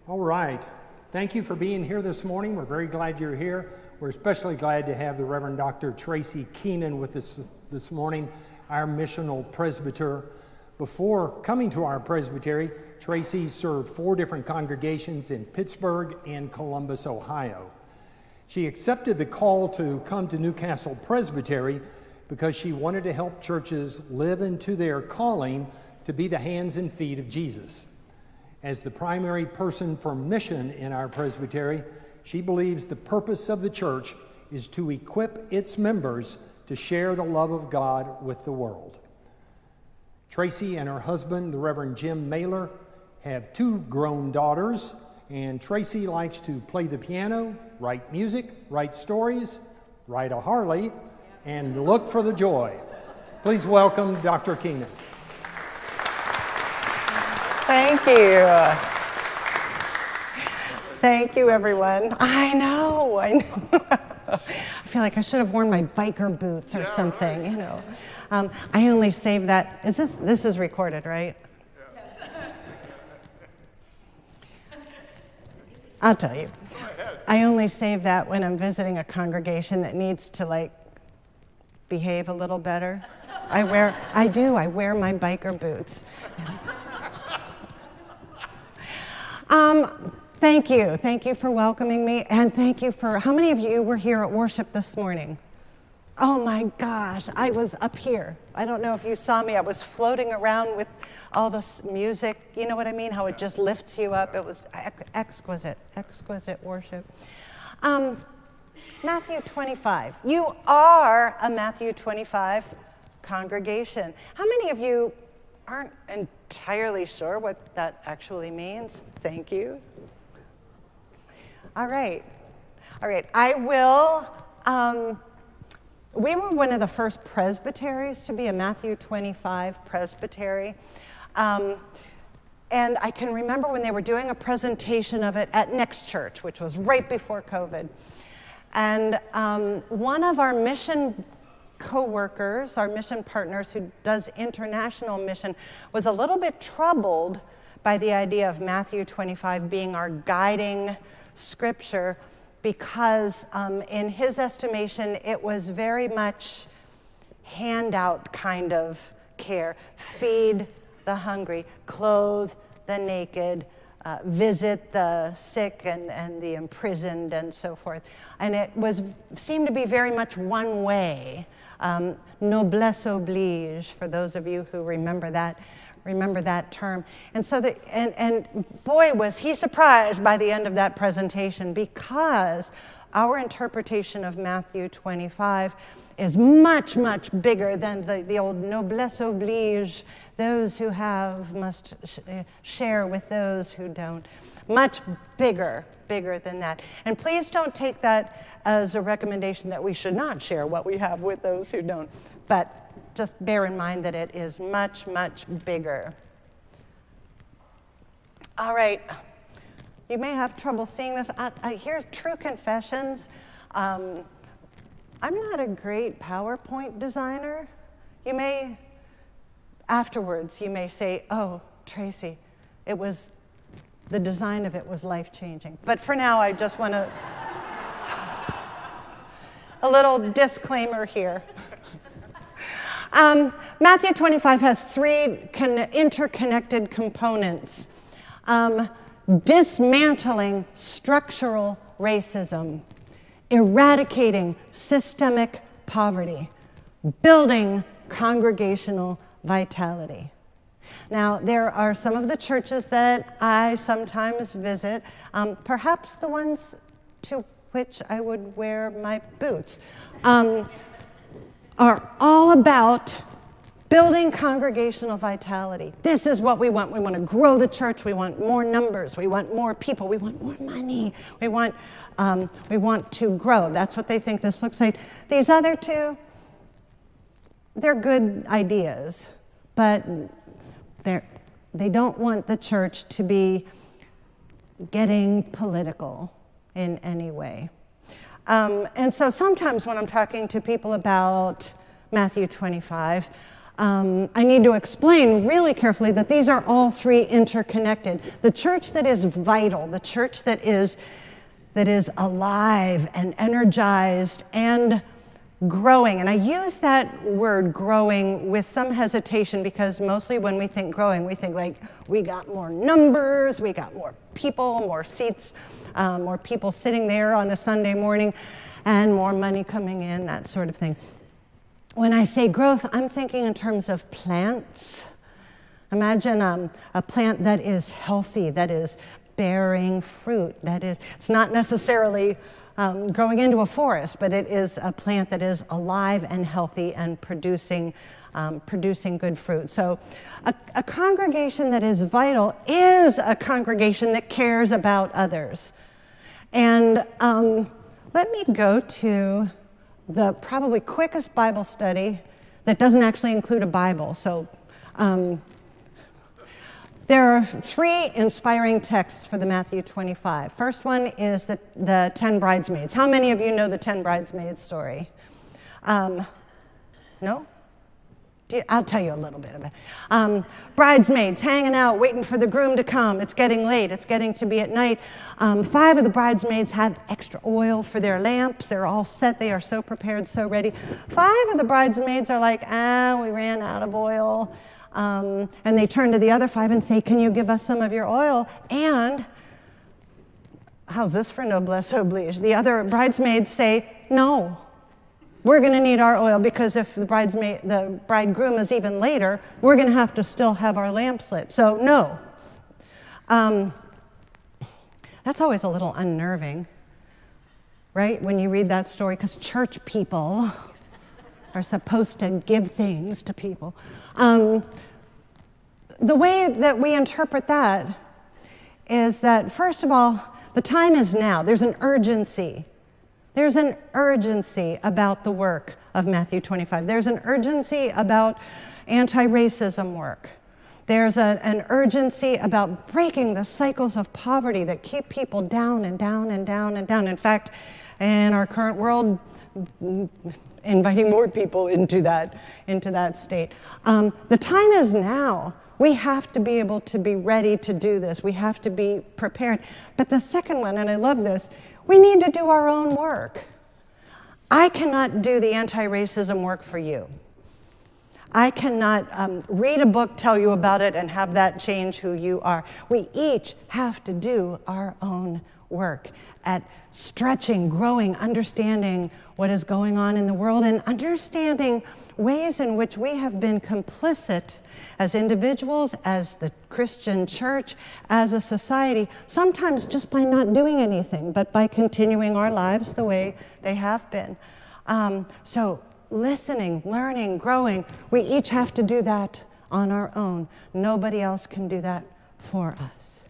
All right. Thank you for being here this morning. We're very glad you're here. We're especially glad to have the Reverend Dr. Tracy Keenan with us this morning, our missional presbyter. Before coming to our presbytery, Tracy served 4 different congregations in Pittsburgh and Columbus, Ohio. She accepted the call to come to Newcastle Presbytery because she wanted to help churches live into their calling to be the hands and feet of Jesus. As the primary person for mission in our presbytery, she believes the purpose of the church is to equip its members to share the love of God with the world. Tracy and her husband, the Reverend Jim Mailer, have 2 grown daughters, and Tracy likes to play the piano, write music, write stories, ride a Harley, and look for the joy. Please welcome Dr. Keenan. Thank you. Thank you, everyone. I know. I feel like I should have worn my biker boots or something, you know. I only saved that. This is recorded, right? Yes. I'll tell you. I only save that when I'm visiting a congregation that needs to, behave a little better. I wear my biker boots. Thank you. Thank you for welcoming me, and thank you for, how many of you were here at worship this morning? Oh my gosh, I was up here. I don't know if you saw me. I was floating around with all this music. You know what I mean? How it just lifts you up. It was exquisite worship. Matthew 25. You are a Matthew 25 congregation. How many of you aren't entirely sure what that actually means? Thank you. All right. I will. We were one of the first presbyteries to be a Matthew 25 presbytery. And I can remember when they were doing a presentation of it at Next Church, which was right before COVID. And one of our mission co-workers, our mission partners who does international mission, was a little bit troubled by the idea of Matthew 25 being our guiding scripture because in his estimation, it was very much handout kind of care. Feed the hungry, clothe the naked, visit the sick and the imprisoned and so forth. And it seemed to be very much one way. Noblesse oblige, for those of you who remember that term. And so and boy, was he surprised by the end of that presentation, because our interpretation of Matthew 25 is much, much bigger than the old noblesse oblige. Those who have must share with those who don't. Much bigger than that. And please don't take that as a recommendation that we should not share what we have with those who don't. But just bear in mind that it is much, much bigger. All right. You may have trouble seeing this. I hear true confessions. I'm not a great PowerPoint designer. Afterwards, you may say, oh, Tracy, the design of it was life-changing. But for now, I just want to, a little disclaimer here. Matthew 25 has 3 interconnected components. Dismantling structural racism, eradicating systemic poverty, building congregational vitality. Now, there are some of the churches that I sometimes visit, perhaps the ones to which I would wear my boots, are all about building congregational vitality. This is what we want. We want to grow the church. We want more numbers. We want more people. We want more money. We want to grow. That's what they think this looks like. These other 2, they're good ideas, but they don't want the church to be getting political in any way. And so sometimes when I'm talking to people about Matthew 25, I need to explain really carefully that these are all three interconnected. The church that is vital, the church that is alive and energized and growing. And I use that word growing with some hesitation because mostly when we think growing, we think like we got more numbers, we got more people, more seats, more people sitting there on a Sunday morning, and more money coming in, that sort of thing. When I say growth, I'm thinking in terms of plants. Imagine a plant that is healthy, that is bearing fruit, that is, it's not necessarily growing into a forest, but it is a plant that is alive and healthy and producing good fruit. So a congregation that is vital is a congregation that cares about others. And let me go to the probably quickest Bible study that doesn't actually include a Bible. So there are three inspiring texts for the Matthew 25. First one is the 10 bridesmaids. How many of you know the 10 bridesmaids story? No? I'll tell you a little bit of it. Bridesmaids hanging out, waiting for the groom to come. It's getting late. It's getting to be at night. 5 of the bridesmaids have extra oil for their lamps. They're all set. They are so prepared, so ready. 5 of the bridesmaids are like, we ran out of oil. And they turn to the other 5 and say, can you give us some of your oil? And how's this for noblesse oblige? The other bridesmaids say, no. We're going to need our oil because if the bridegroom is even later, we're going to have to still have our lamps lit. So no. That's always a little unnerving, right? When you read that story, because church people are supposed to give things to people. The way that we interpret that is that, first of all, the time is now. There's an urgency. There's an urgency about the work of Matthew 25. There's an urgency about anti-racism work. There's an urgency about breaking the cycles of poverty that keep people down and down and down and down. In fact, in our current world, inviting more people into that state. The time is now. We have to be able to be ready to do this. We have to be prepared. But the second one, and I love this, we need to do our own work. I cannot do the anti-racism work for you. I cannot read a book, tell you about it, and have that change who you are. We each have to do our own work at stretching, growing, understanding what is going on in the world, and understanding ways in which we have been complicit as individuals, as the Christian church, as a society, sometimes just by not doing anything, but by continuing our lives the way they have been. So listening, learning, growing, we each have to do that on our own. Nobody else can do that for us.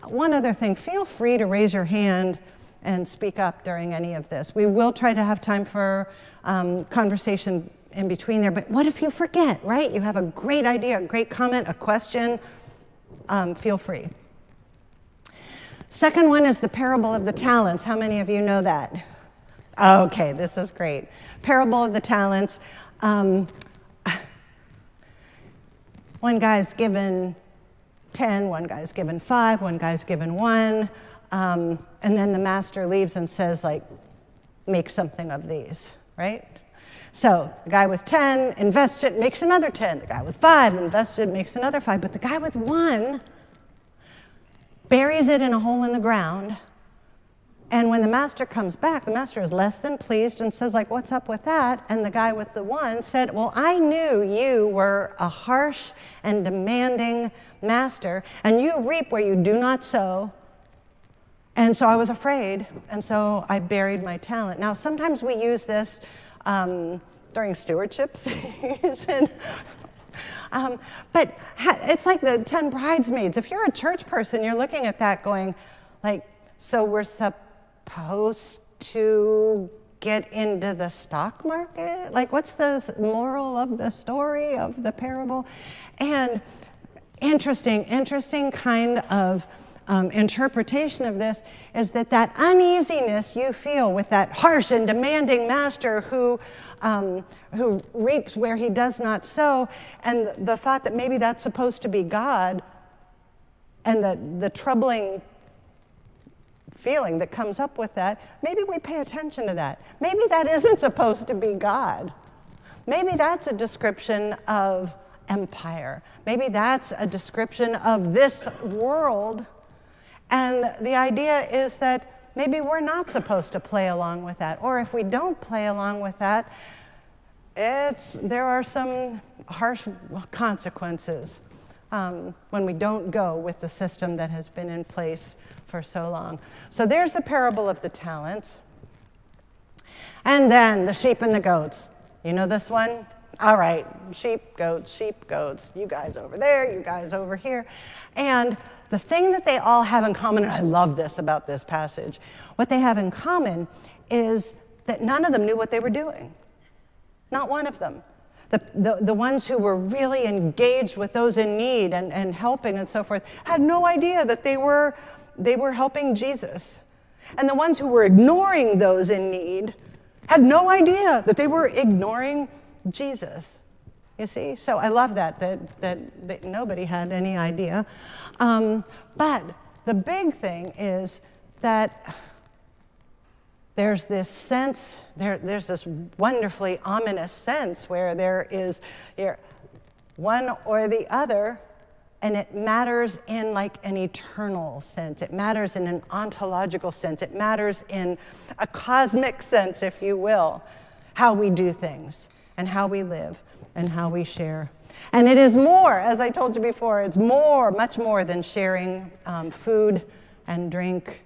One other thing, feel free to raise your hand and speak up during any of this. We will try to have time for conversation in between there, but what if you forget, right? You have a great idea, a great comment, a question, feel free. Second one is the parable of the talents. How many of you know that? Okay, this is great. Parable of the talents. One guy's given 10, one guy's given 5, one guy's given 1, and then the master leaves and says, like, make something of these, right? So the guy with 10 invests it, makes another 10. The guy with 5 invests it, makes another 5. But the guy with 1 buries it in a hole in the ground. And when the master comes back, the master is less than pleased and says, like, what's up with that? And the guy with the 1 said, well, I knew you were a harsh and demanding master, and you reap where you do not sow. And so I was afraid, and so I buried my talent. Now, sometimes we use this during stewardship season. But it's like the 10 bridesmaids. If you're a church person, you're looking at that going, like, so we're supposed to get into the stock market? Like, what's the moral of the story of the parable? And interesting kind of interpretation of this is that uneasiness you feel with that harsh and demanding master who reaps where he does not sow, and the thought that maybe that's supposed to be God, and the troubling feeling that comes up with that, maybe we pay attention to that. Maybe that isn't supposed to be God. Maybe that's a description of empire. Maybe that's a description of this world. And the idea is that maybe we're not supposed to play along with that. Or if we don't play along with that, there are some harsh consequences when we don't go with the system that has been in place for so long. So there's the parable of the talents. And then the sheep and the goats. You know this one? All right, sheep, goats, you guys over there, you guys over here. And the thing that they all have in common, and I love this about this passage, what they have in common is that none of them knew what they were doing. Not one of them. The ones who were really engaged with those in need and helping and so forth had no idea that they were helping Jesus. And the ones who were ignoring those in need had no idea that they were ignoring Jesus. You see? So I love that nobody had any idea. But the big thing is that there's this sense, there's this wonderfully ominous sense where there is one or the other, and it matters in like an eternal sense. It matters in an ontological sense. It matters in a cosmic sense, if you will, how we do things and how we live and how we share. And it is more, as I told you before, it's more, much more than sharing food and drink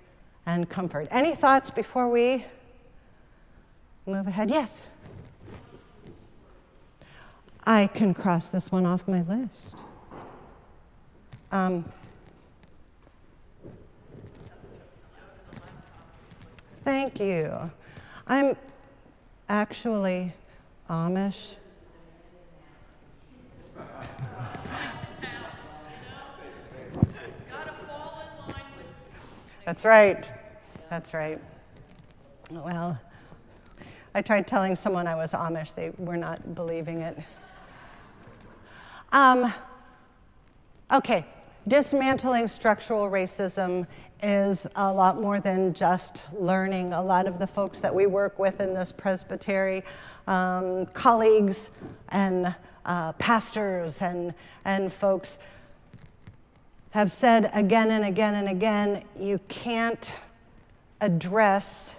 and comfort. Any thoughts before we move ahead? Yes? I can cross this one off my list. Thank you. I'm actually Amish. That's right. That's right. Well, I tried telling someone I was Amish. They were not believing it. Okay, dismantling structural racism is a lot more than just learning. A lot of the folks that we work with in this presbytery, colleagues and pastors and folks have said again and again and again, you can't address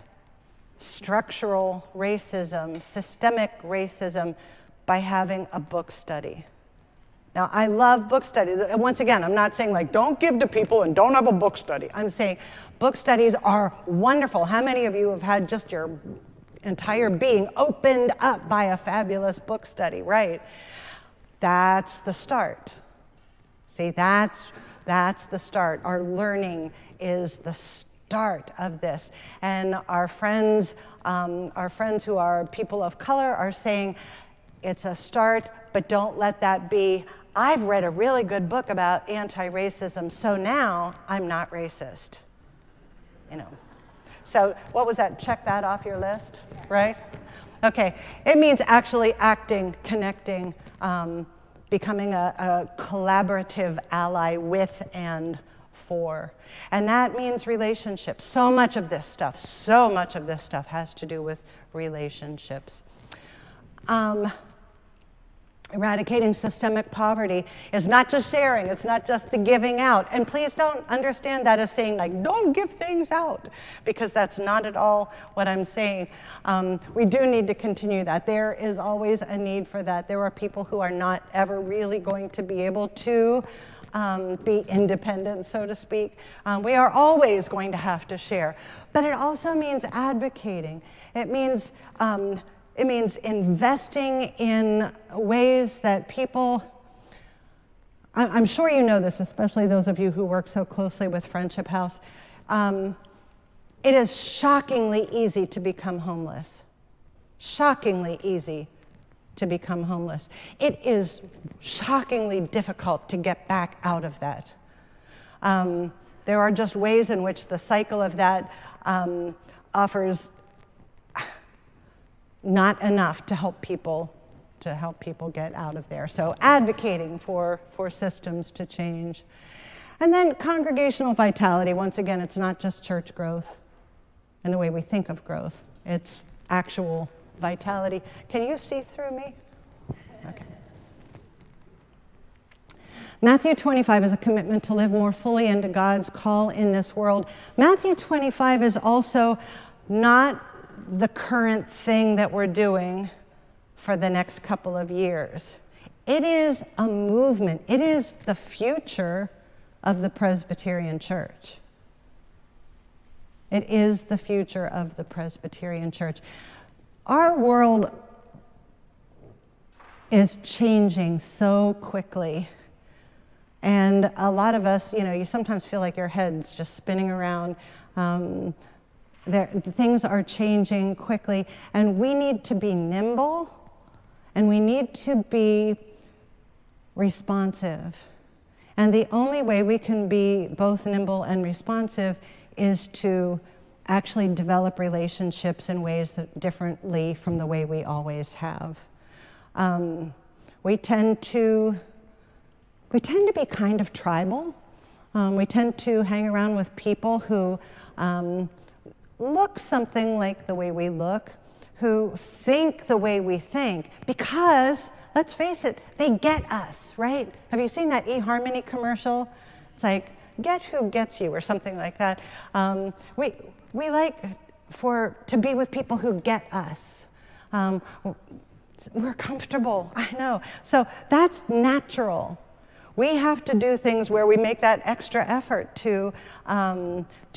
structural racism, systemic racism, by having a book study. Now, I love book studies. Once again, I'm not saying like, don't give to people and don't have a book study. I'm saying book studies are wonderful. How many of you have had just your entire being opened up by a fabulous book study, right? That's the start. See, that's the start. Our learning is the start of this. And our friends who are people of color are saying it's a start, but don't let that be, I've read a really good book about anti-racism, so now I'm not racist. You know. So what was that? Check that off your list, right? Okay. It means actually acting, connecting, becoming a collaborative ally with and for. And that means relationships. So much of this stuff has to do with relationships. Eradicating systemic poverty is not just sharing, it's not just the giving out. And please don't understand that as saying, like, don't give things out, because that's not at all what I'm saying. We do need to continue that. There is always a need for that. There are people who are not ever really going to be able to be independent, so to speak. We are always going to have to share. But it also means advocating. It means investing in ways that people, I'm sure you know this, especially those of you who work so closely with Friendship House. It is shockingly easy to become homeless. Shockingly easy to become homeless. It is shockingly difficult to get back out of that. there are just ways in which the cycle of that offers not enough to help people get out of there. So advocating for systems to change. And then congregational vitality. Once again, it's not just church growth and the way we think of growth. It's actual vitality. Can you see through me? Okay. Matthew 25 is a commitment to live more fully into God's call in this world. Matthew 25 is also not the current thing that we're doing for the next couple of years. It is a movement. It is the future of the Presbyterian Church. It is the future of the Presbyterian Church. Our world is changing so quickly. And a lot of us, you sometimes feel like your head's just spinning around. Things are changing quickly, and we need to be nimble, and we need to be responsive. And the only way we can be both nimble and responsive is to actually develop relationships in ways that differently from the way we always have. We tend to be kind of tribal. We tend to hang around with people who look something like the way we look, who think the way we think, because, let's face it, they get us, right? Have you seen that eHarmony commercial? It's like, get who gets you, or something like that. We like to be with people who get us. We're comfortable, I know. So that's natural. We have to do things where we make that extra effort to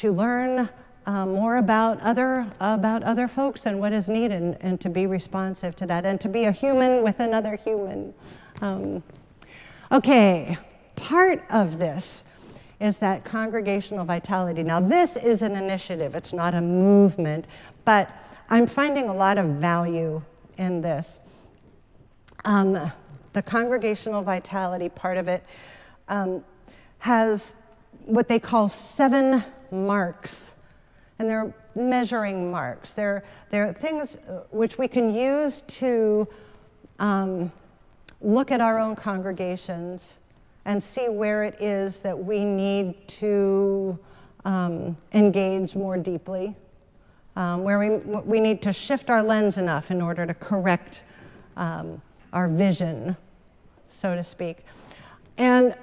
learn more about other folks and what is needed, and to be responsive to that, and to be a human with another human. Okay, part of this is that congregational vitality. Now, this is an initiative. It's not a movement, but I'm finding a lot of value in this. The congregational vitality part of it has what they call 7 marks, and they're measuring marks. They're things which we can use to look at our own congregations and see where it is that we need to engage more deeply, where we need to shift our lens enough in order to correct our vision, so to speak. And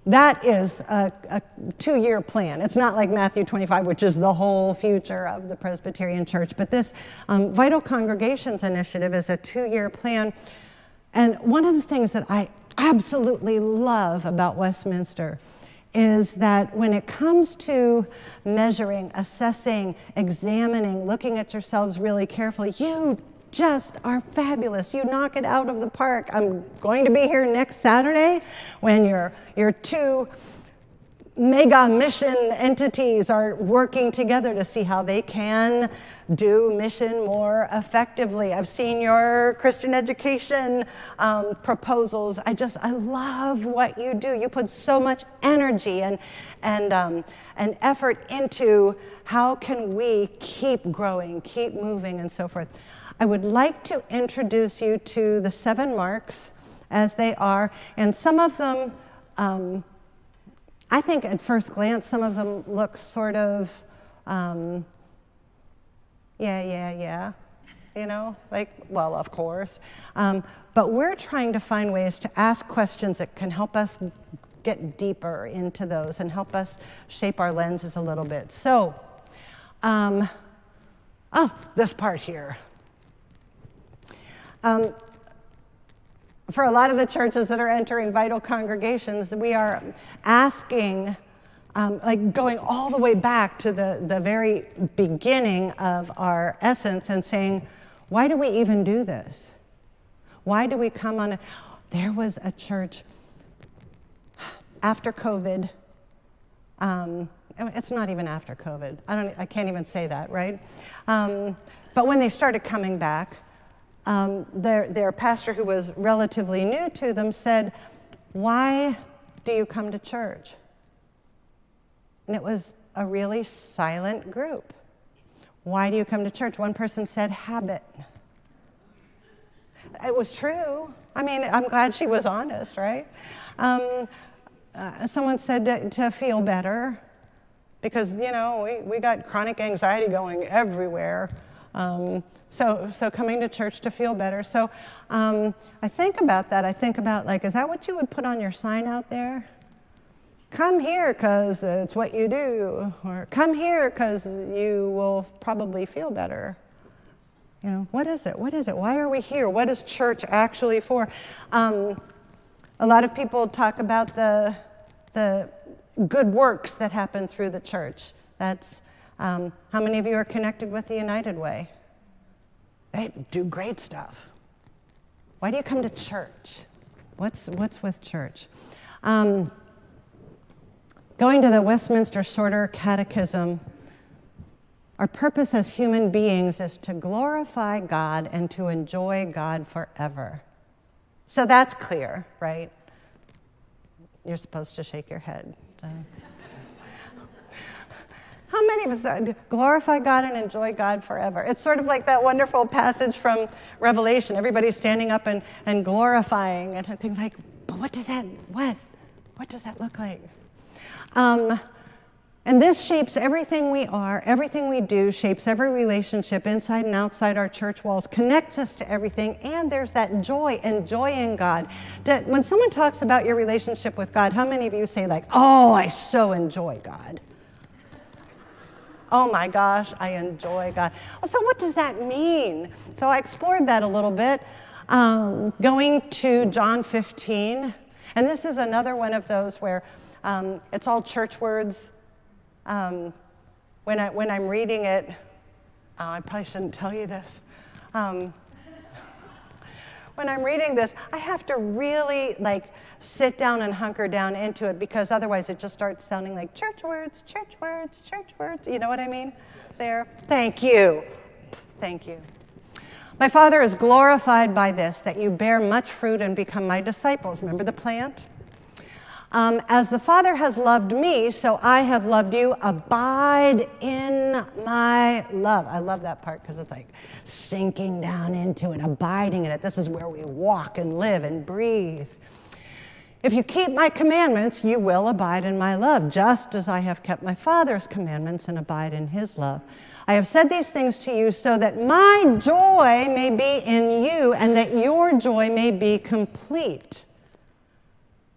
that is a 2-year plan. It's not like Matthew 25, which is the whole future of the Presbyterian Church, but this Vital Congregations Initiative is a 2-year plan. And one of the things that I absolutely love about Westminster is that when it comes to measuring, assessing, examining, looking at yourselves really carefully, you just are fabulous. You knock it out of the park. I'm going to be here next Saturday when your 2 mega mission entities are working together to see how they can do mission more effectively. I've seen your Christian education proposals. I love what you do. You put so much energy and effort into how can we keep growing, keep moving, and so forth. I would like to introduce you to the 7 marks as they are, and some of them, I think at first glance, some of them look sort of, yeah, like, well, of course. But we're trying to find ways to ask questions that can help us get deeper into those and help us shape our lenses a little bit. So, this part here. For a lot of the churches that are entering vital congregations, we are asking, going all the way back to the very beginning of our essence and saying, why do we even do this? Why do we come on? There was a church after COVID. It's not even after COVID. I can't even say that, right? But when they started coming back, their pastor, who was relatively new to them, said, why do you come to church? And it was a really silent group. Why do you come to church? One person said habit. It was true. I mean, I'm glad she was honest, right? Someone said to feel better, because, you know, we got chronic anxiety going everywhere. So coming to church to feel better. So I think about that. I think about, like, is that what you would put on your sign out there? Come here because it's what you do. Or come here because you will probably feel better. You know, what is it? What is it? Why are we here? What is church actually for? A lot of people talk about the good works that happen through the church. That's how many of you are connected with the United Way? They do great stuff. Why do you come to church? What's with church? Going to the Westminster Shorter Catechism, our purpose as human beings is to glorify God and to enjoy God forever. So that's clear, right? You're supposed to shake your head. So. How many of us glorify God and enjoy God forever? It's sort of like that wonderful passage from Revelation. Everybody's standing up and glorifying, and I think, like, but what does that look like? And this shapes everything we are, everything we do, shapes every relationship inside and outside our church walls, connects us to everything, and there's that joy, enjoying God. When someone talks about your relationship with God, how many of you say, like, oh, I so enjoy God? Oh my gosh, I enjoy God. So what does that mean? So I explored that a little bit, going to John 15, and this is another one of those where it's all church words. When I'm reading it, I probably shouldn't tell you this. When I'm reading this, I have to really, like, sit down and hunker down into it, because otherwise it just starts sounding like church words, church words, church words. You know what I mean? There. Thank you. Thank you. My Father is glorified by this, that you bear much fruit and become my disciples. Remember the plant? As the Father has loved me, so I have loved you. Abide in my love. I love that part because it's like sinking down into it, abiding in it. This is where we walk and live and breathe. If you keep my commandments, you will abide in my love, just as I have kept my Father's commandments and abide in his love. I have said these things to you so that my joy may be in you and that your joy may be complete.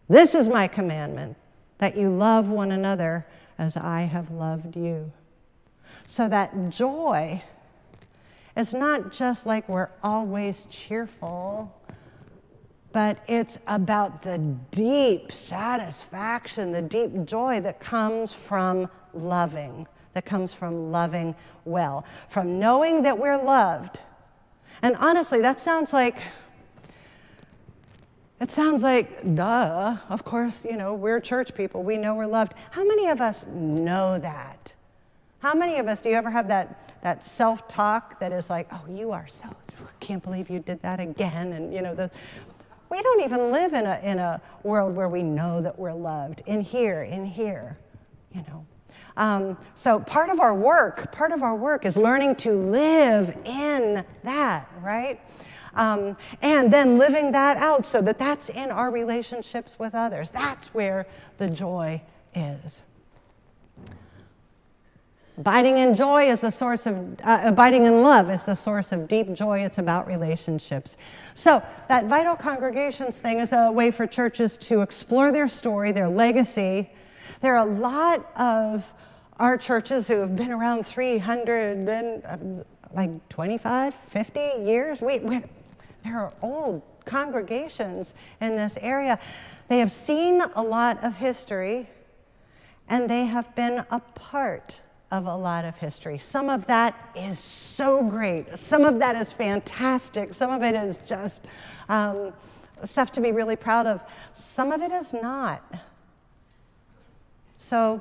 This is my commandment, that you love one another as I have loved you. So that joy is not just like we're always cheerful, but it's about the deep satisfaction, the deep joy that comes from loving well, from knowing that we're loved. And honestly, it sounds like, duh, of course, you know, we're church people, we know we're loved. How many of us know that? How many of us, do you ever have that self-talk that is like, oh, you are so, can't believe you did that again, and, you know, we don't even live in a world where we know that we're loved. In here, you know. So part of our work is learning to live in that, right? And then living that out so that that's in our relationships with others. That's where the joy is. Abiding in joy is the source of, abiding in love is the source of deep joy. It's about relationships. So that vital congregations thing is a way for churches to explore their story, their legacy. There are a lot of our churches who have been around 300 and like 25, 50 years. There are old congregations in this area. They have seen a lot of history, and they have been a part of a lot of history. Some of that is so great. Some of that is fantastic. Some of it is just stuff to be really proud of. Some of it is not. So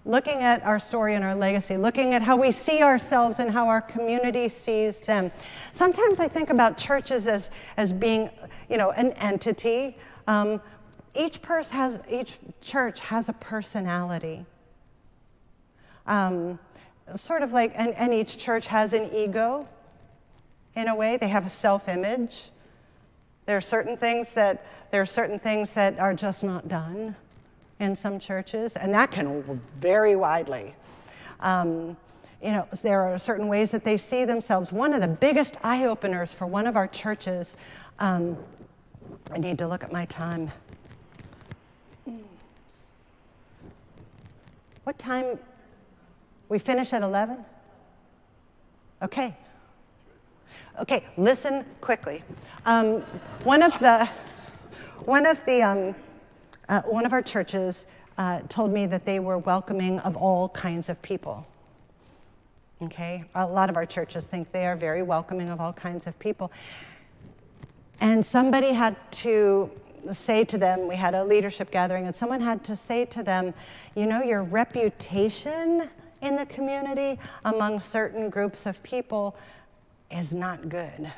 looking at our story and our legacy, looking at how we see ourselves and how our community sees them. Sometimes I think about churches as being, you know, an entity. each church has a personality. Sort of like, and each church has an ego, in a way. They have a self-image. There are certain things that are just not done in some churches, and that can vary widely. There are certain ways that they see themselves. One of the biggest eye-openers for one of our churches, I need to look at my time. What time? We finish at 11? Okay. Okay, listen quickly. One of our churches told me that they were welcoming of all kinds of people. Okay, a lot of our churches think they are very welcoming of all kinds of people. And somebody had to say to them, we had a leadership gathering, and someone had to say to them, your reputation in the community among certain groups of people is not good.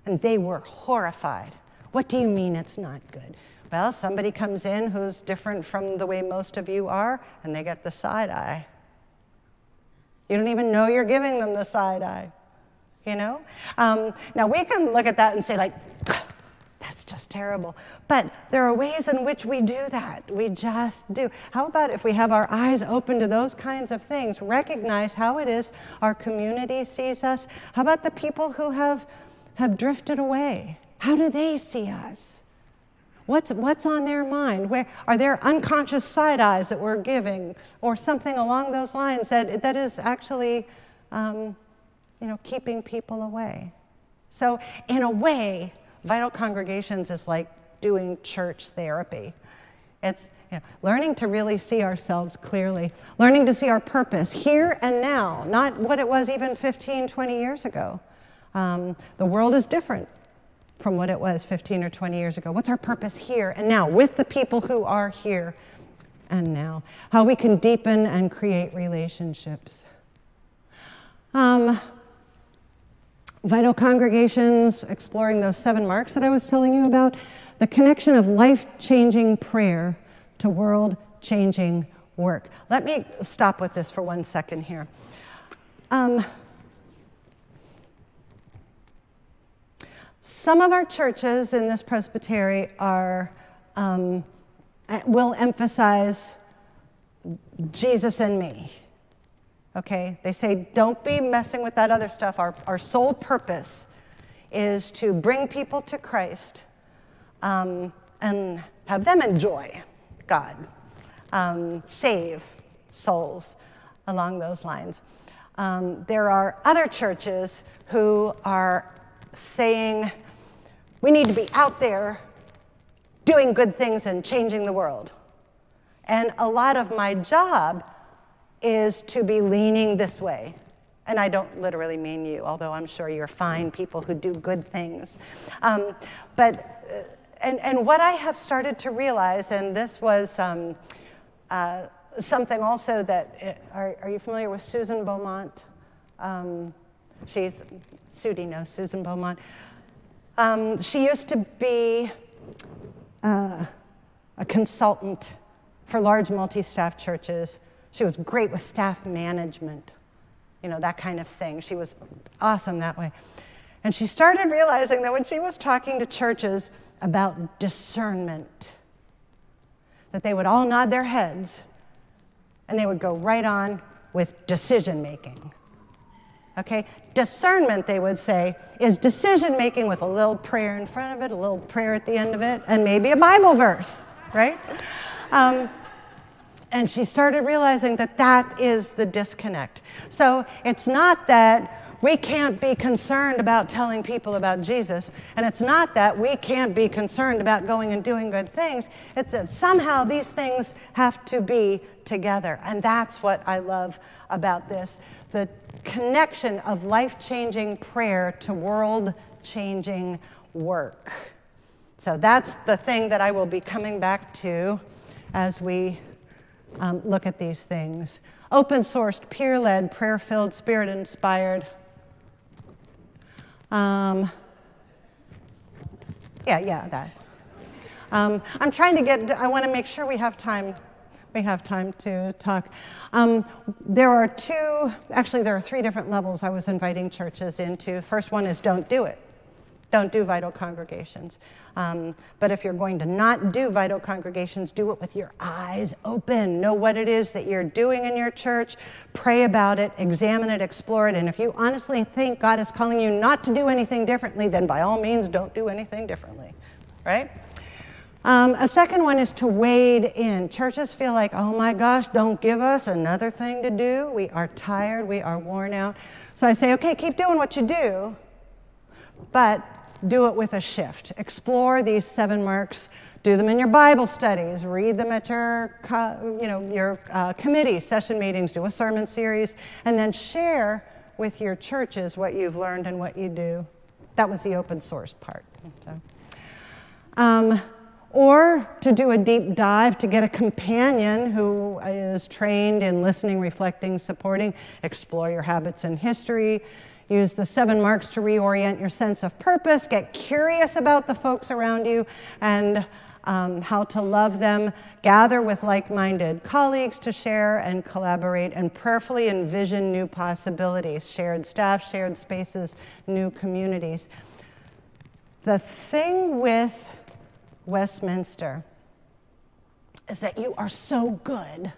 And they were horrified. What do you mean it's not good? Well, somebody comes in who's different from the way most of you are, and they get the side eye. You don't even know you're giving them the side eye, Now, we can look at that and say, that's just terrible. But there are ways in which we do that. We just do. How about if we have our eyes open to those kinds of things, recognize how it is our community sees us? How about the people who have drifted away? How do they see us? What's on their mind? Where are there unconscious side eyes that we're giving, or something along those lines that is actually, keeping people away? So, in a way, Vital Congregations is like doing church therapy. It's learning to really see ourselves clearly, learning to see our purpose here and now, not what it was even 15, 20 years ago. The world is different from what it was 15 or 20 years ago. What's our purpose here and now with the people who are here and now? How we can deepen and create relationships. Vital Congregations, exploring those 7 marks that I was telling you about, the connection of life-changing prayer to world-changing work. Let me stop with this for 1 second here. Some of our churches in this presbytery will emphasize Jesus and me. Okay, they say, don't be messing with that other stuff. Our sole purpose is to bring people to Christ and have them enjoy God, save souls along those lines. There are other churches who are saying, we need to be out there doing good things and changing the world. And a lot of my job is to be leaning this way. And I don't literally mean you, although I'm sure you're fine people who do good things. But what I have started to realize, and this was something also that, are you familiar with Susan Beaumont? Sudi knows Susan Beaumont. She used to be a consultant for large multi-staff churches. She was great with staff management, that kind of thing. She was awesome that way. And she started realizing that when she was talking to churches about discernment, that they would all nod their heads and they would go right on with decision-making. Okay? Discernment, they would say, is decision-making with a little prayer in front of it, a little prayer at the end of it, and maybe a Bible verse, right? And she started realizing that is the disconnect. So it's not that we can't be concerned about telling people about Jesus, and it's not that we can't be concerned about going and doing good things. It's that somehow these things have to be together, and that's what I love about this, the connection of life-changing prayer to world-changing work. So that's the thing that I will be coming back to as we look at these things. Open-sourced, peer-led, prayer-filled, spirit-inspired. That. I'm trying to I want to make sure we have time. We have time to talk. There are three different levels I was inviting churches into. First one is don't do it. Don't do vital congregations. But if you're going to not do vital congregations, do it with your eyes open. Know what it is that you're doing in your church. Pray about it, examine it, explore it. And if you honestly think God is calling you not to do anything differently, then by all means, don't do anything differently, right? A second one is to wade in. Churches feel like, oh my gosh, don't give us another thing to do. We are tired, we are worn out. So I say, okay, keep doing what you do, but do it with a shift. Explore these 7 marks. Do them in your Bible studies. Read them at your committee session meetings. Do a sermon series, and then share with your churches what you've learned and what you do. That was the open source part. So, or to do a deep dive, to get a companion who is trained in listening, reflecting, supporting. Explore your habits and history. Use the 7 marks to reorient your sense of purpose. Get curious about the folks around you and how to love them. Gather with like-minded colleagues to share and collaborate, and prayerfully envision new possibilities, shared staff, shared spaces, new communities. The thing with Westminster is that you are so good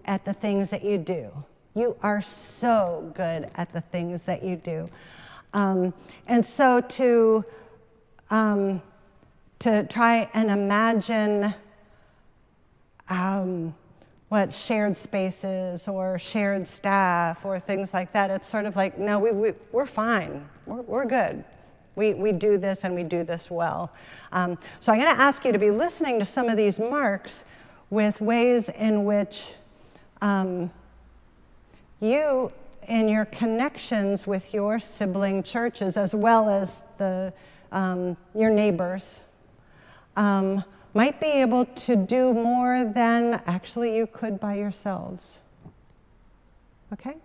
at the things that you do. You are so good at the things that you do. And so to try and imagine what shared spaces or shared staff or things like that, it's sort of like, no, we're fine. We're good. We do this and we do this well. So I'm going to ask you to be listening to some of these marks with ways in which you, in your connections with your sibling churches, as well as your neighbors, might be able to do more than actually you could by yourselves. Okay?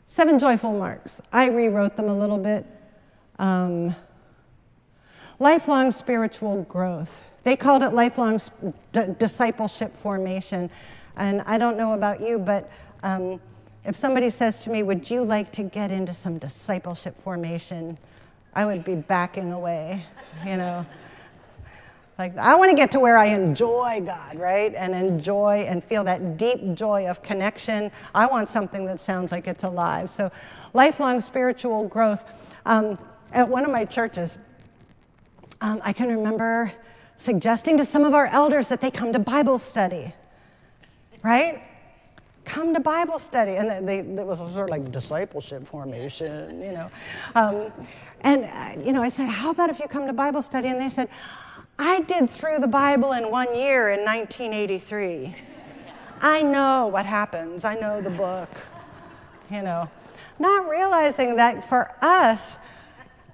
7 joyful marks. I rewrote them a little bit. Lifelong spiritual growth. They called it lifelong discipleship formation. And I don't know about you, but if somebody says to me, would you like to get into some discipleship formation? I would be backing away, Like, I want to get to where I enjoy God, right? And enjoy and feel that deep joy of connection. I want something that sounds like it's alive. So lifelong spiritual growth. At one of my churches, I can remember suggesting to some of our elders that they come to Bible study, right? Come to Bible study. And it was sort of like discipleship formation, I said, how about if you come to Bible study? And they said, I did through the Bible in 1 year in 1983. I know what happens. I know the book, Not realizing that for us,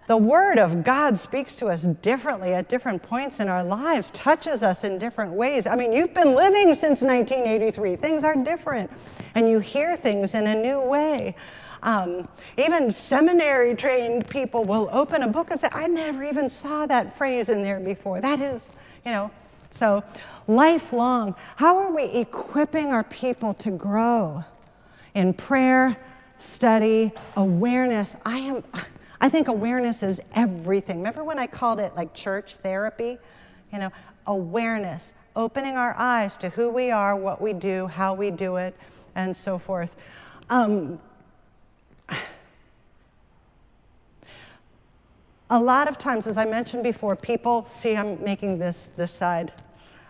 the Word of God speaks to us differently at different points in our lives, touches us in different ways. I mean, you've been living since 1983. Things are different, and you hear things in a new way. Even seminary-trained people will open a book and say, I never even saw that phrase in there before. That is, so lifelong. How are we equipping our people to grow in prayer, study, awareness? I think awareness is everything. Remember when I called it like church therapy? Awareness, opening our eyes to who we are, what we do, how we do it, and so forth. A lot of times, as I mentioned before, people, see I'm making this side,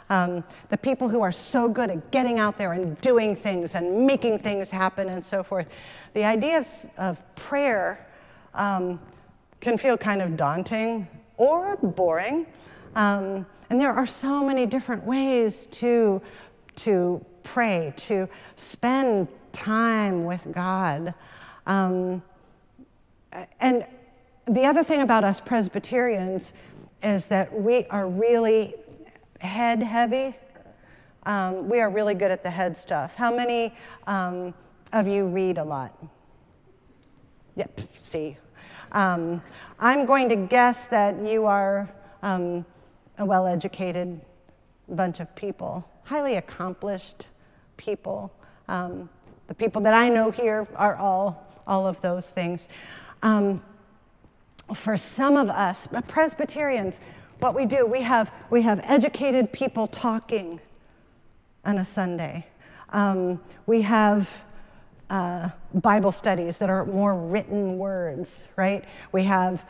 the people who are so good at getting out there and doing things and making things happen and so forth, the idea of prayer can feel kind of daunting or boring. And there are so many different ways to pray, to spend time with God. And the other thing about us Presbyterians is that we are really head heavy. We are really good at the head stuff. How many of you read a lot? Yep, see. I'm going to guess that you are a well-educated bunch of people, highly accomplished people. The people that I know here are all of those things. For some of us, Presbyterians, what we do, we have educated people talking on a Sunday. We have Bible studies that are more written words, right? We have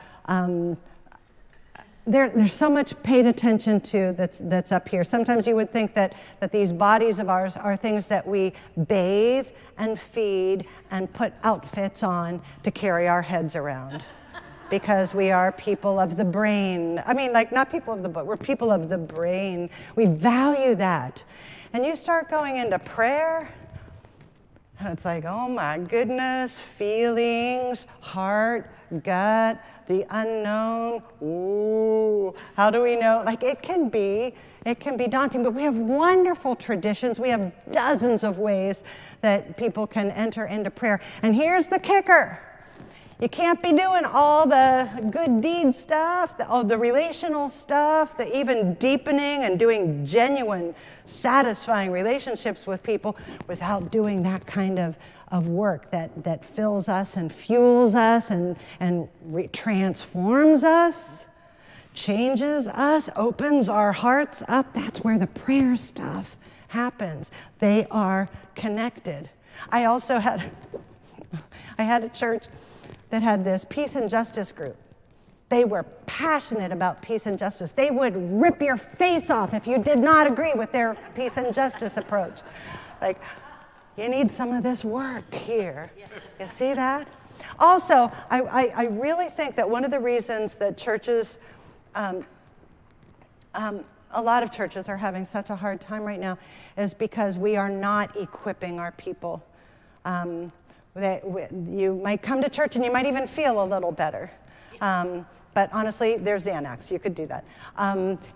there's so much paid attention to that's up here. Sometimes you would think that these bodies of ours are things that we bathe and feed and put outfits on to carry our heads around. Because we are people of the brain. I mean, like, not people of the book, we're people of the brain. We value that. And you start going into prayer, and it's like, oh my goodness, feelings, heart, gut, the unknown. Ooh, how do we know? Like, it can be daunting, but we have wonderful traditions. We have dozens of ways that people can enter into prayer. And here's the kicker. You can't be doing all the good deed stuff, all the relational stuff, the even deepening and doing genuine, satisfying relationships with people without doing that kind of work that fills us and fuels us and transforms us, changes us, opens our hearts up. That's where the prayer stuff happens. They are connected. I had a church that had this peace and justice group. They were passionate about peace and justice. They would rip your face off if you did not agree with their peace and justice approach. Like, you need some of this work here. You see that? Also, I really think that one of the reasons that churches, a lot of churches are having such a hard time right now is because we are not equipping our people. You might come to church and you might even feel a little better. But honestly, there's Xanax. You could do that.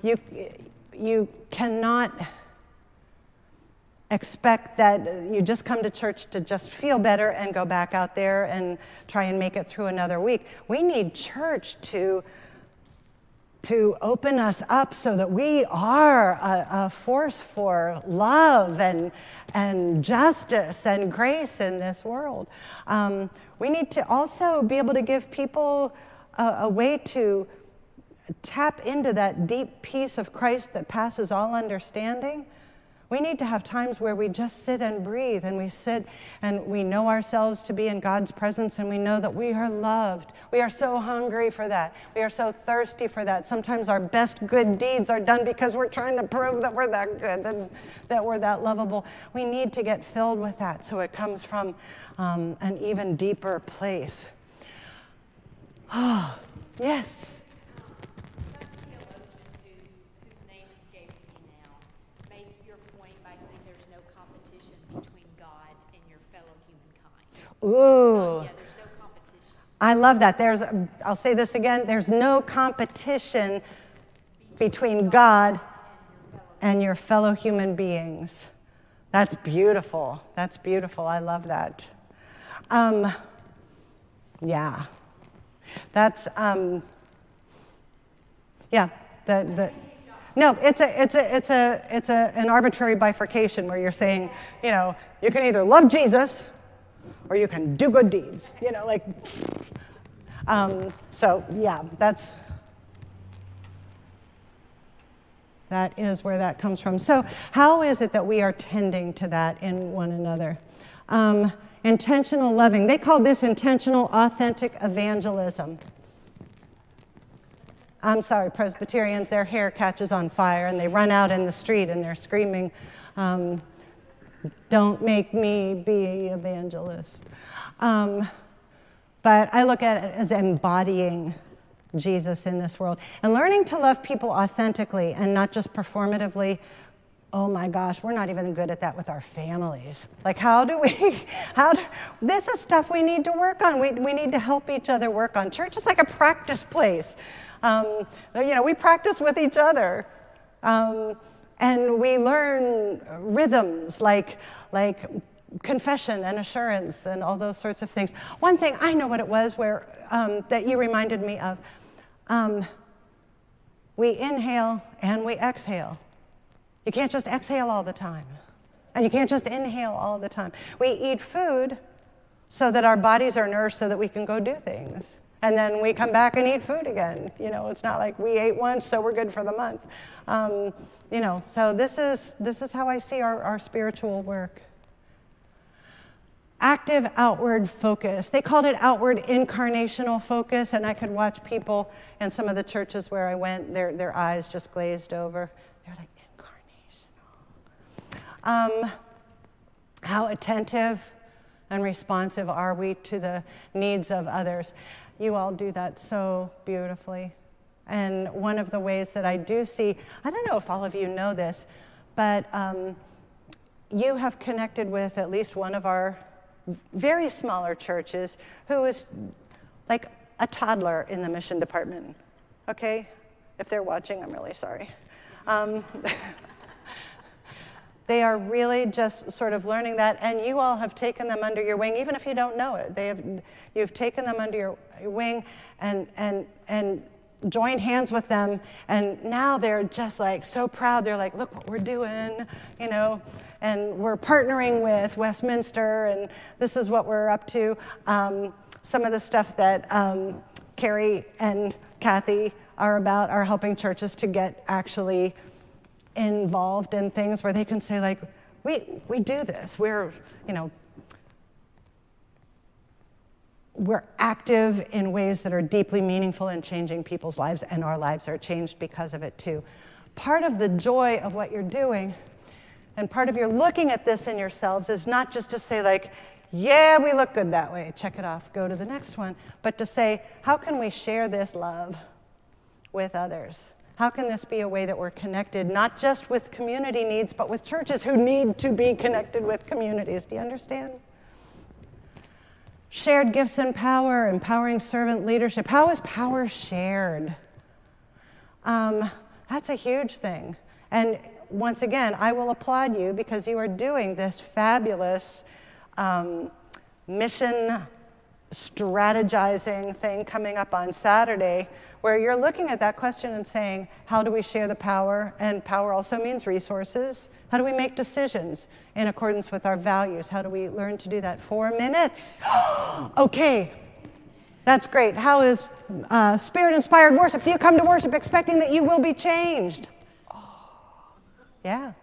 You cannot expect that you just come to church to just feel better and go back out there and try and make it through another week. We need church to open us up so that we are a force for love and justice and grace in this world. We need to also be able to give people a way to tap into that deep peace of Christ that passes all understanding. We need to have times where we just sit and breathe, and we sit and we know ourselves to be in God's presence, and we know that we are loved. We are so hungry for that. We are so thirsty for that. Sometimes our best good deeds are done because we're trying to prove that we're that good, that we're that lovable. We need to get filled with that so it comes from an even deeper place. Oh, yes. Ooh, yeah, there's no competition. I love that. I'll say this again. There's no competition between God and your fellow human beings. That's beautiful. That's beautiful. I love that. Yeah. That's yeah. No, it's an arbitrary bifurcation where you're saying, you can either love Jesus or you can do good deeds, so yeah, that is where that comes from. So how is it that we are tending to that in one another? Intentional loving. They call this intentional authentic evangelism. I'm sorry, Presbyterians, their hair catches on fire and they run out in the street and they're screaming, don't make me be an evangelist. But I look at it as embodying Jesus in this world and learning to love people authentically and not just performatively. Oh my gosh, we're not even good at that with our families. Like, this is stuff we need to work on. We need to help each other work on. Church is like a practice place. We practice with each other. And we learn rhythms like confession and assurance and all those sorts of things. One thing, I know what it was where that you reminded me of. We inhale and we exhale. You can't just exhale all the time. And you can't just inhale all the time. We eat food so that our bodies are nourished so that we can go do things. And then we come back and eat food again. You know, it's not like we ate once, so we're good for the month. You know, so this is how I see our spiritual work. Active outward focus. They called it outward incarnational focus, and I could watch people in some of the churches where I went, their eyes just glazed over. They're like, incarnational. How attentive and responsive are we to the needs of others? You all do that so beautifully. And one of the ways that I do see, I don't know if all of you know this, but you have connected with at least one of our very smaller churches who is like a toddler in the mission department, okay? If they're watching, I'm really sorry. They are really just sort of learning that, and you all have taken them under your wing, even if you don't know it. You've taken them under your wing and joined hands with them, and now they're just like so proud. They're like, look what we're doing, you know, and we're partnering with Westminster, and this is what we're up to. Some of the stuff that Carrie and Kathy are about are helping churches to get actually involved in things where they can say, like, we do this. We're, you know, we're active in ways that are deeply meaningful in changing people's lives, and our lives are changed because of it too. Part of the joy of what you're doing, and part of your looking at this in yourselves, is not just to say, like, yeah, we look good that way, check it off, go to the next one, but to say, how can we share this love with others? How can this be a way that we're connected, not just with community needs, but with churches who need to be connected with communities? Do you understand? Shared gifts and power, empowering servant leadership. How is power shared? That's a huge thing. And once again, I will applaud you because you are doing this fabulous mission strategizing thing coming up on Saturday, where you're looking at that question and saying, how do we share the power? And power also means resources. How do we make decisions in accordance with our values? How do we learn to do that? 4 minutes. Okay, that's great. How is spirit-inspired worship? Do you come to worship expecting that you will be changed? Yeah.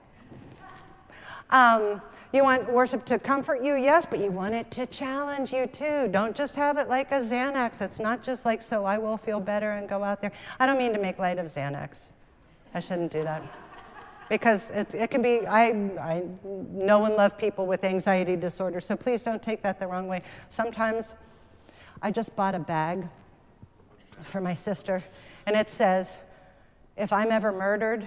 You want worship to comfort you? Yes, but you want it to challenge you too. Don't just have it like a Xanax. It's not just like, so I will feel better and go out there. I don't mean to make light of Xanax. I shouldn't do that. Because it can be, I know and love people with anxiety disorder, so please don't take that the wrong way. Sometimes, I just bought a bag for my sister, and it says, if I'm ever murdered,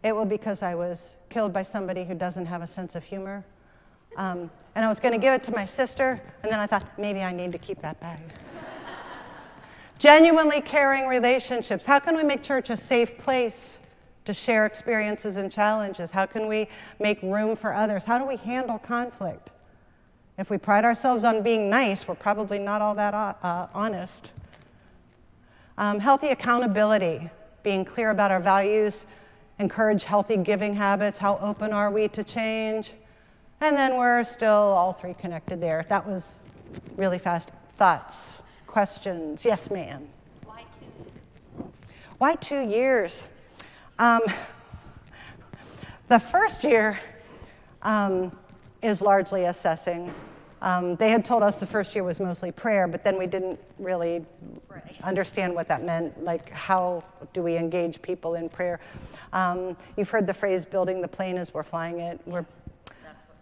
it will be because I was killed by somebody who doesn't have a sense of humor. And I was going to give it to my sister, and then I thought, maybe I need to keep that bag. Genuinely caring relationships. How can we make church a safe place to share experiences and challenges? How can we make room for others? How do we handle conflict? If we pride ourselves on being nice, we're probably not all that honest. Healthy accountability, being clear about our values, encourage healthy giving habits. How open are we to change? And then we're still all three connected there. That was really fast. Thoughts, questions? Yes, ma'am. Why 2 years? Why 2 years? The first year is largely assessing. They had told us the first year was mostly prayer, but then we didn't really understand what that meant, like how do we engage people in prayer. You've heard the phrase, building the plane as we're flying it.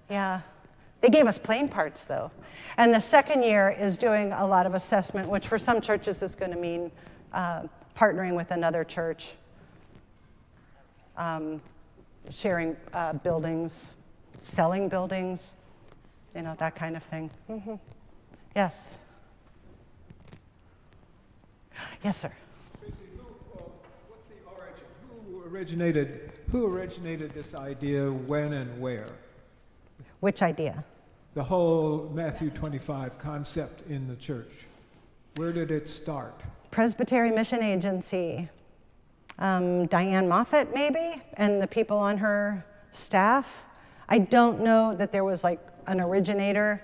Yeah. They gave us plane parts, though. And the second year is doing a lot of assessment, which for some churches is going to mean partnering with another church, sharing buildings, selling buildings, you know, that kind of thing. Mm-hmm. Yes. Yes, sir. Tracy, what's the origin? Who originated this idea, when and where? Which idea? the whole Matthew 25 concept in the church? Where did it start? Presbyterian Mission Agency. Diane Moffat, maybe, and the people on her staff. I don't know that there was like an originator.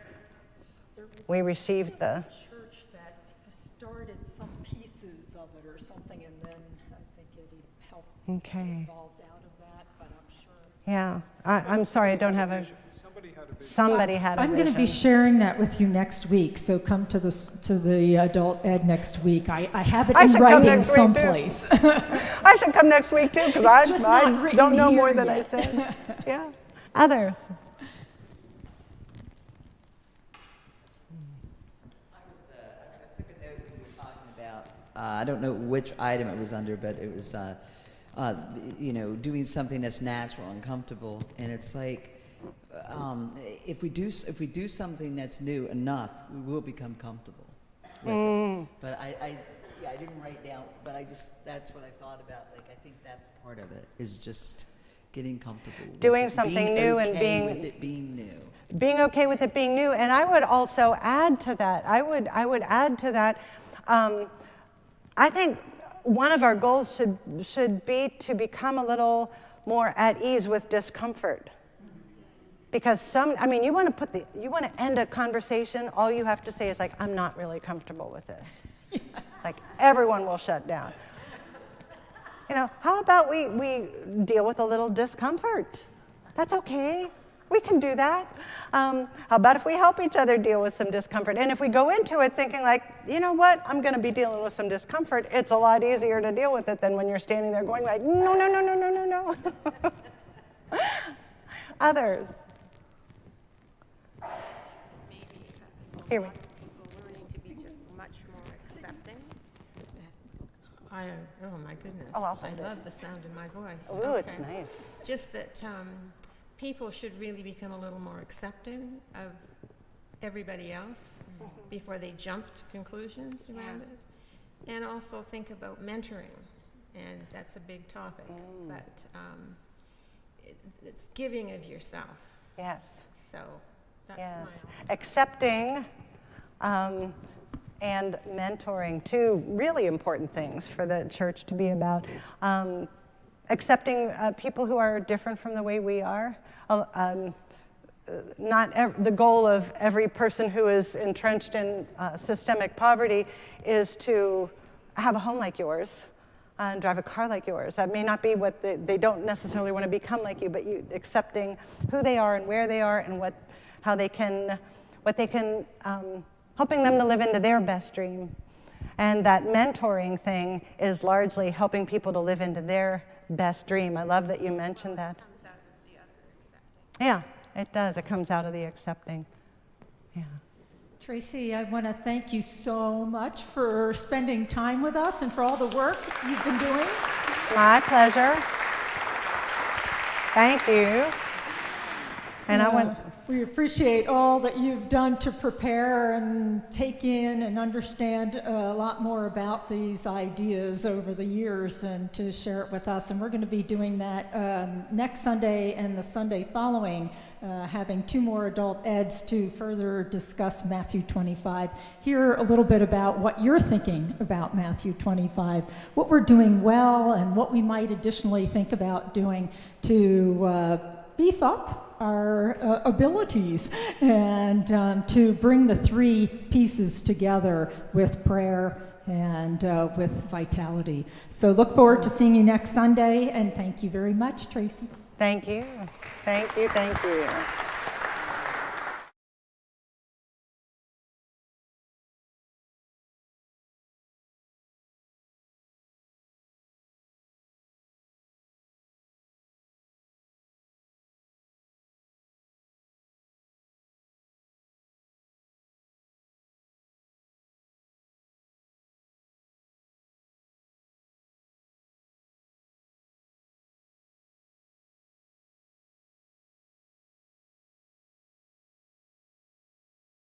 We received the church that started some pieces of it or something, and then I think it helped evolved out of that, but I'm sure. Yeah, I'm sorry, I don't have a. Somebody had a vision. Somebody had a I'm going to be vision. sharing that with you next week, so come to the adult ed next week. I have it I in should come writing next week, too. someplace. I should come next week too, because It's just I not written don't know more here than I yet. said. Yeah, others. I took a note when you were talking about, I don't know which item it was under, but it was, doing something that's natural and comfortable. And it's like, if we do something that's new enough, we will become comfortable with it. But I didn't write down, but that's what I thought about. Like, I think that's part of it, is just getting comfortable. Doing with it, something being new and okay being- with it being new. Being okay with it being new, and I would also add to that. I would add to that. I think one of our goals should be to become a little more at ease with discomfort. Because you want to end a conversation, all you have to say is like, I'm not really comfortable with this. Like, everyone will shut down. How about we deal with a little discomfort? That's okay. We can do that. How about if we help each other deal with some discomfort? And if we go into it thinking like, you know what, I'm going to be dealing with some discomfort, it's a lot easier to deal with it than when you're standing there going like, no, no, no, no, no, no, no. Others. Here we People learning to be just much more accepting. Oh my goodness. Oh, I'll I hold it. love the sound of my voice. Ooh, it's nice. Just that people should really become a little more accepting of everybody else before they jump to conclusions around it. And also think about mentoring, and that's a big topic. But it's giving of yourself. Yes. So that's Yes. my Accepting and mentoring, two really important things for the church to be about. Accepting people who are different from the way we are. The goal of every person who is entrenched in systemic poverty is to have a home like yours and drive a car like yours. That may not be what they don't necessarily want to become like you, but you accepting who they are and where they are and helping them to live into their best dream. And that mentoring thing is largely helping people to live into their best dream. I love that you mentioned that. Comes out of the other accepting. Yeah, it does. It comes out of the accepting. Yeah. Tracy, I want to thank you so much for spending time with us and for all the work you've been doing. My pleasure. Thank you. And I want. We appreciate all that you've done to prepare and take in and understand a lot more about these ideas over the years and to share it with us. And we're going to be doing that next Sunday and the Sunday following, having two more adult eds to further discuss Matthew 25. Hear a little bit about what you're thinking about Matthew 25, what we're doing well, and what we might additionally think about doing to beef up our abilities and to bring the three pieces together with prayer and with vitality. So look forward to seeing you next Sunday, and thank you very much, Tracy. Thank you. Thank you. Thank you.